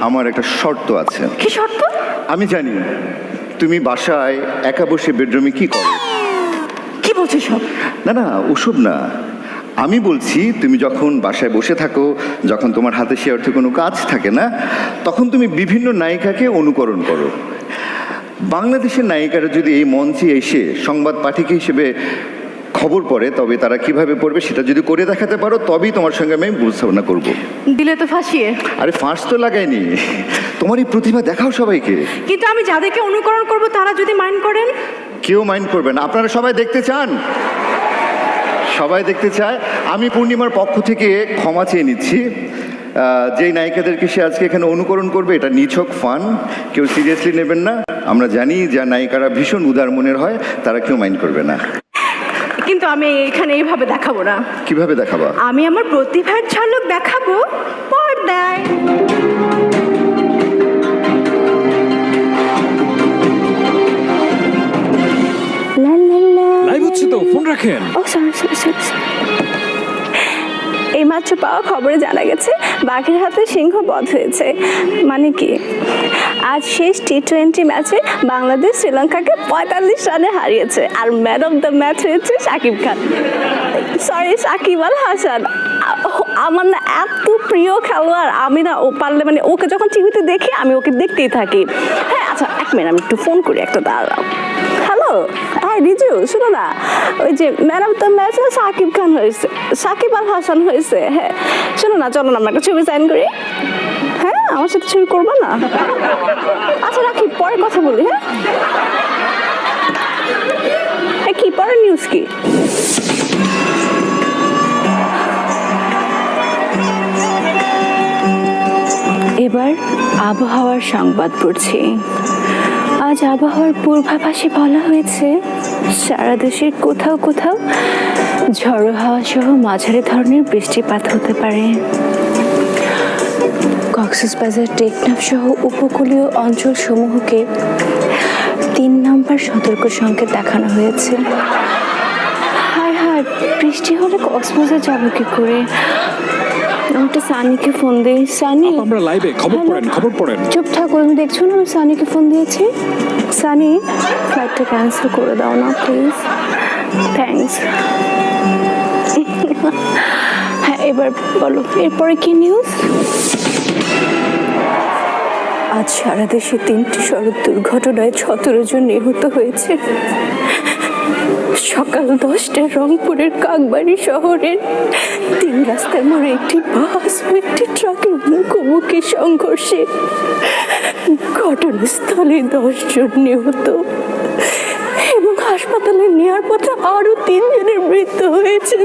আমার একটা শর্ত আছে। কি শর্ত? আমি জানি তুমি বাসায় একা বসে বেডরুমে কি করো। কি বলছিস সব? না না, ওসব না। আমি বলছি তুমি যখন বাসায় বসে থাকো, যখন তোমার হাতে সে অর্থে কোনো কাজ থাকে না, তখন তুমি বিভিন্ন নায়িকাকে অনুকরণ করো। বাংলাদেশের নায়িকারা যদি এই মঞ্চে এসে সংবাদ পাঠিকা হিসেবে খবর পড়ে, তবে তারা কিভাবে পড়বে সেটা যদি করে দেখাতে পারো, তবেই তোমার সঙ্গে আমি উপস্থাপনা করব। দিলে তো ফাঁসিয়ে। আরে ফাঁস তো লাগাইনি, তোমার এই প্রতিভা দেখাও সবাইকে। কিন্তু আমি যাদেরকে অনুকরণ করব তারা যদি মাইন্ড করেন? কেউ মাইন্ড করবে না। আপনারা সবাই দেখতে চান? সবাই দেখতে চায়। আমি পূর্ণিমার পক্ষ থেকে ক্ষমা চেয়ে নিচ্ছি। যেই নায়িকাদেরকে সে আজকে এখানে অনুকরণ করবে, এটা নিছক ফান, কেউ সিরিয়াসলি নেবেন না। আমরা জানি যা নায়িকারা ভীষণ উদার মনের হয়, তারা কেউ মাইন্ড করবে না। কিন্তু আমি এখানে এইভাবে দেখাবো না। কিভাবে দেখাবা? আমি আমার প্রতিভার ঝলক দেখাবো পর্দায়। লাইভ হচ্ছে তো, ফোন রাখেন। ও সরি। এইমাত্র পাওয়া খবরে জানা গেছে বাঘের হাতে সিংহ বধ হয়েছে। মানে কি, আজ শেষ টি-20 ম্যাচে বাংলাদেশ শ্রীলঙ্কাকে 45 রানে হারিয়েছে। আর ম্যান অফ দ্য ম্যাচ হয়েছে সাকিব খান, সরি সাকিব আল হাসান। আমার না এত প্রিয় খেলোয়াড়, আমি না ও পারলে মানে ওকে যখন টিভিতে দেখি আমি ওকে দেখতেই থাকি। হ্যাঁ আচ্ছা, এক মিনিট আমি একটু ফোন করি একটা, দাঁড়াও। হ্যালো, হ্যাঁ রিজু, শোনো না, ওই যে man of the match Shakib Khan হয়েছে, সাকিব আল হাসান হয়েছে। হ্যাঁ শোনো না, চলো না আমরা একটা ছবি সাইন করি। হ্যাঁ আমার সাথে ছবি করবা না? আচ্ছা রাখি, পরে কথা বলি। হ্যাঁ কি পরে নিউজ কি? এবার আবহাওয়ার সংবাদ পড়ছি। আজ আবহাওয়ার পূর্বাভাসে বলা হয়েছে সারা দেশের কোথাও কোথাও ঝড়ো হাওয়া সহ মাঝারি ধরনের বৃষ্টিপাত হতে পারে। কক্সবাজার, টেকনাফ সহ উপকূলীয় অঞ্চল সমূহকে 3 নম্বর সতর্ক সংকেত দেখানো হয়েছে। হায় হায়, বৃষ্টি হলে কক্সবাজার যাবো কি করে? আমি সানিকে ফোন দিই। সানি, আমরা লাইভে, খবর পড়েন। চুপ ঠাকুর, আমি দেখছো না আমি সানিকে ফোন দিয়েছি। সানি, ফ্লাইটটা ক্যান্সেল করে দাও না প্লিজ, থ্যাঙ্কস। হ্যাঁ এবার বলো, এরপরে কি নিউজ? আজ সারা দেশে 3টি সড়ক দুর্ঘটনায় 17 জন নিহত হয়েছে। সকাল 10টায় রংপুরের কাকবাড়ি শহরের 3 রাস্তার মোড়ে একটি বাস ও একটি ট্রাকের মুখোমুখি সংঘর্ষে ঘটনাস্থলে 10 জন নিহত এবং হাসপাতালে নেওয়ার পথে আরো 3 জনের মৃত্যু হয়েছে।